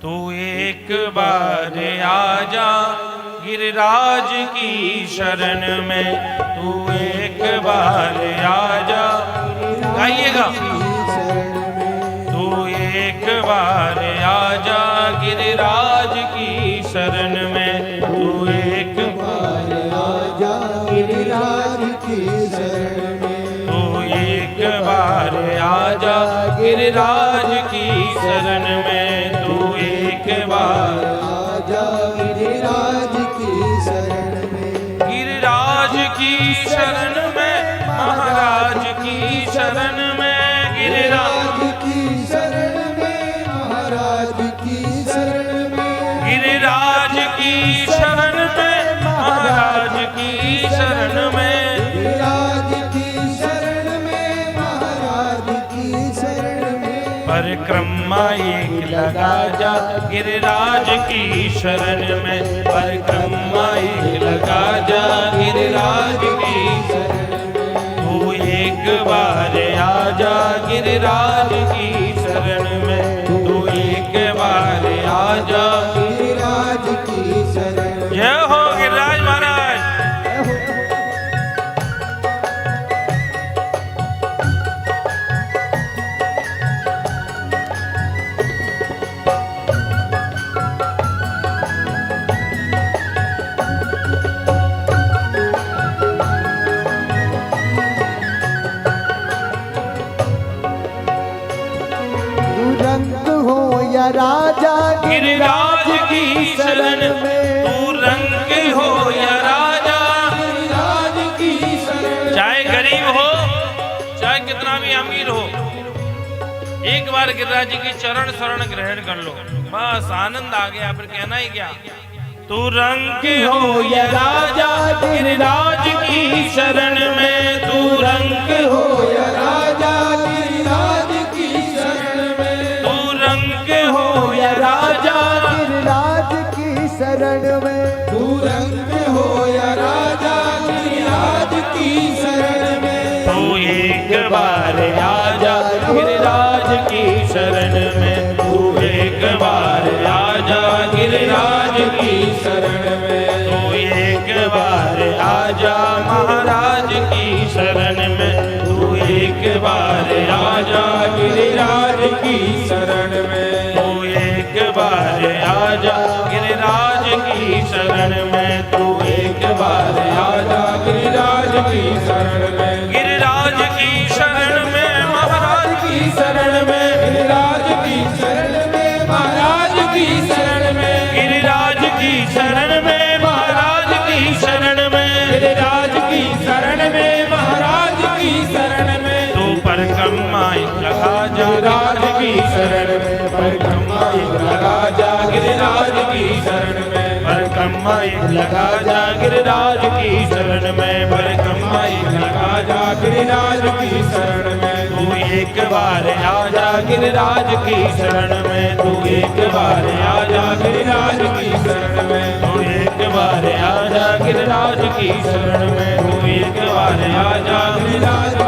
तू एक बार आजा गिरिराज की शरण में, तू एक बार आजा, गाइएगा। तू एक बार आजा गिरिराज की शरण में, तू एक बार आजा गिरिराज की शरण में, तू एक बार आजा गिरिराज की शरण में, तू एक बार आजा गिरिराज की शरण में, गिरिराज की शरण में, महाराज की शरण में, गिरिराज की शरण में, महाराज की शरण में, गिरिराज की शरण में, महाराज की शरण में, गिरिराज की शरण में, महाराज की शरण में, परिक्रमा एक लगा जा गिरिराज की शरण में, परिक्रमा एक लगा जा गिरिराज की शरण में, तू एक बार आजा गिरिराज की शरण में, तू एक बार आजा गिरिराज की शरण में। जय हो गिरिराज महाराज। रंग हो या राजा गिरिराज की शरण में, तू रंग हो या राजा, गिरिराज की शरण, चाहे गरीब हो चाहे कितना भी अमीर हो, एक बार गिरिराज जी की चरण शरण ग्रहण कर लो, बस आनंद आ गया, फिर कहना ही क्या। तू रंग हो या राजा गिरिराज की शरण में, तू रंग हो या राजा गिरिराज की शरण में, तू रंग हो या राजा, गिरिराज की शरण में, तू रंग हो या राजा गिरिराज की शरण में, तू एक बार आजा गिरिराज की शरण में, तू एक बार आजा गिरिराज की शरण में, तू एक बार आजा महाराज की शरण में, तू एक बार आजा गिरिराज की शरण में, तू एक बार आजा गिरिराज की शरण में, तू एक बार आजा गिरिराज की शरण में, गिरिराज की शरण में महाराज की शरण में, गिरिराज की शरण में महाराज की शरण में, गिरिराज की शरण में महाराज की शरण में, गिरिराज की शरण में महाराज की शरण में, तू परिक्रमा लगा जा राज की शरण में, परिक्रमा लगा जा गिरिराज की शरण में, परिक्रमा लगा जा गिरिराज की शरण में, परिक्रमा लगा जा गिरिराज की शरण में, तू एक बार आजा गिरिराज की शरण में, तू एक बार आजा गिरिराज की शरण में, तू एक बार आजा गिरिराज की शरण में, तू एक बार आजा गिरिराज